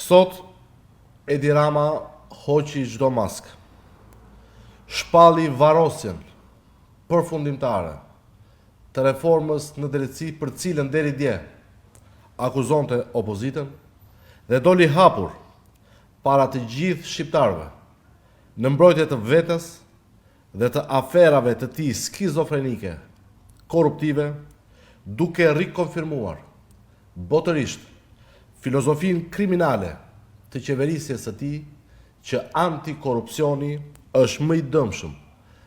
Sot Edi Rama hoqi çdo mask. Shpalli varrosjen përfundimtare të reformës në drejtësi për cilën deri dje akuzonte opozitën dhe doli hapur para të gjithë shqiptarëve në mbrojtje të vetes dhe të aferave të tij skizofrenike, korruptive, duke rikonfirmuar botërisht filozofinë kriminale të qeverisjes së tij që antikorrupsioni është më i dëmshëm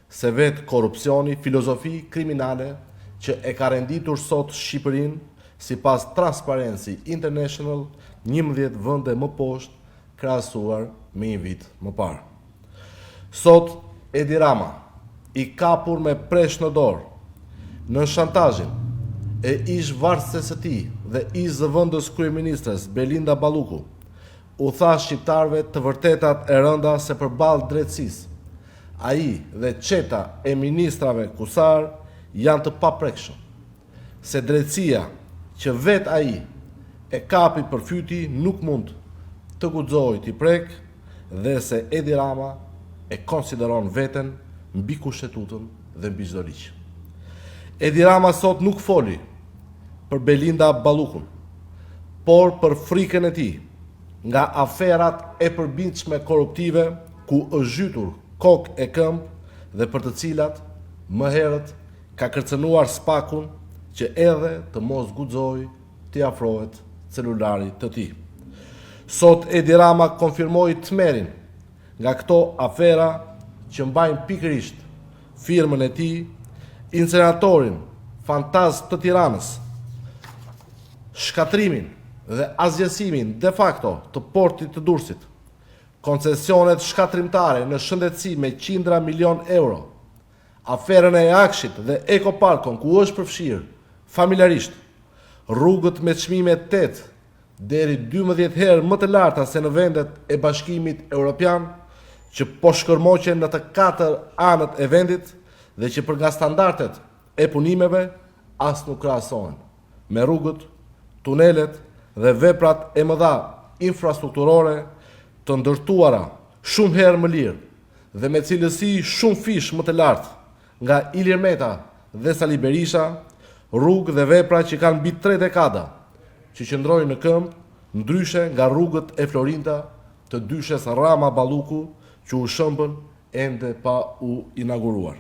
se vetë korrupsioni, filozofi kriminale që e ka renditur sot Shqipërinë sipas Transparency International 11 vende më poshtë krahasuar me një vit më parë. Sot Edi Rama, i kapur me presh në dorë në shantazhin e ish varëses së tij dhe ish zëvendës kryeministres Belinda Balluku, u tha shqiptarëve të vërtetat e rënda se përballë drejtësisë, ai dhe çeta e ministrave kusar janë të paprekshëm, se drejtësia që vet ai e kapi përfyti nuk mund të guxojë t'i prek dhe se Edi Rama e konsideron veten mbi kushtetutin dhe mbi çdo ligj. Edi Rama sot nuk foli për Belinda Ballukun, por për frikën e tij nga aferat e përbindshme korruptive ku është zhytur kokë e këmbë dhe për të cilat më herët ka kërcënuar spakun që edhe të mos guxojë t'i afrohet celularit të tij. Sot Edi Rama konfirmoi tmerrin nga këto afera që mbajnë pikërisht firmën e tij, incenatorin fantaz të Tiranës, shkatrimin dhe azgjësimin de facto të portit të Durrësit, koncesionet shkatrimtare në shëndetësi me qindra milion euro, aferën e Akshit dhe Ekoparkon ku është përfshirë familjarisht, rrugët me çmime 8 deri 12 herë më të larta se në vendet e Bashkimit Evropian, që po shkërmoqen në të 4 anët e vendit dhe që për nga standardet e punimeve as nuk krahasohen me rrugët, tunelet dhe veprat e mëdha infrastrukturore të ndërtuara shumë herë më lirë dhe me cilësi shumë fish më të lartë nga Ilir Meta dhe Sali Berisha, rrugë dhe vepra që kanë mbi 3 dekada, që qëndrojnë në këmbë, ndryshe nga rrugët e Florinta të dyshes Rama Balluku, që u shëmbën ende pa u inauguruar.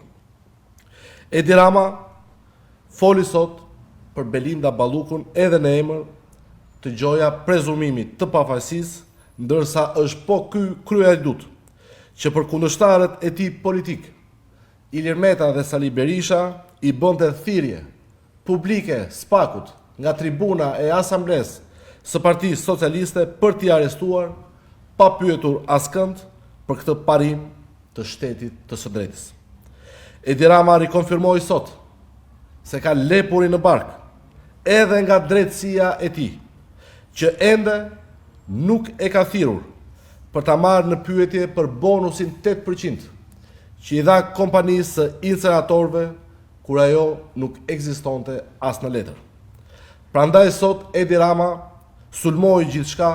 Edi Rama foli sot për Belinda Ballukun edhe në emër të gjoja prezumimit të pafajësisë, ndërsa është po ky kryedut që për kundërshtarët e tij politik, Ilir Meta dhe Sali Berisha, i bënte thirrje publike spakut nga tribuna e asamblesë së Partisë Socialiste për t'i arrestuar pa pyetur askënd për këtë parim të shtetit të së drejtës. Edi Rama rikonfirmoi sot se ka lepurin në bark edhe nga drejtësia e tij, që ende nuk e ka thirrur për ta marrë në pyetje për bonusin 8% që i dha kompanisë së inceneratorëve kur ajo nuk ekzistonte as në letër. Prandaj sot Edi Rama sulmoi gjithçka,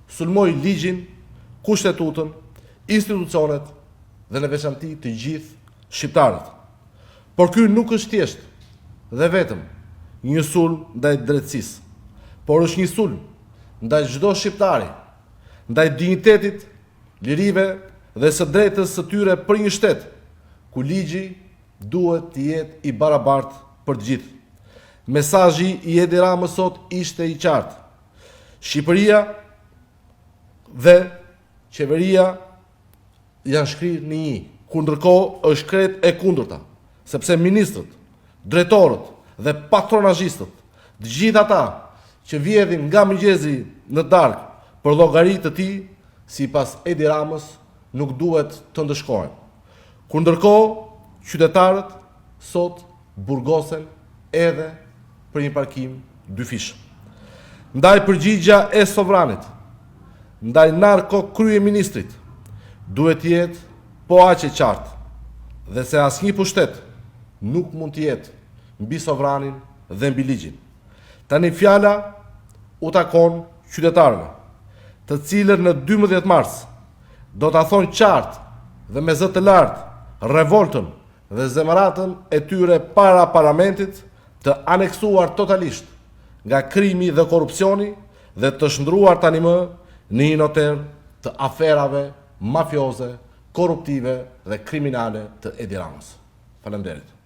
sulmoi ligjin, kushtetutën, institucionet dhe në veçanti të gjithë shqiptarët. Por ky nuk është thjesht dhe vetëm një sulm ndaj drejtësisë, por është një sulm ndaj çdo shqiptari, ndaj dinjitetit, lirive dhe së drejtës së tyre për një shtet ku ligji duhet të jetë i barabartë për të gjithë. Mesazhi i Edi Ramës sot ishte i qartë. Shqipëria dhe qeveria janë shkrirë në një, ku ndërkohë është krejt e kundërta, sepse ministrët, drejtorët dhe patronazhistët, të gjithë ata që vjedhin nga mëngjesi në darkë për llogaritë të tij, sipas Edi Ramës, nuk duhet të ndëshkohen. Ku ndërkohë qytetarët sot burgosen edhe për një parkim dyfish. Ndaj përgjigja e sovranit, ndaj narko kryeministrit, duhet jetë po aq e qartë dhe se asnjë pushtet nuk mund të jetë mbi sovranin dhe mbi ligjin. Tani fjala u takon qytetarëve. të cilët në 12 mars do të thonë qartë dhe me zë të lartë revoltën dhe zemëratën e tyre para parlamentit të aneksuar totalisht nga krimi dhe korupcioni dhe të shndruar tani më në një noter të aferave mafioze, korruptive dhe kriminale të Edi Ramës. Faleminderit.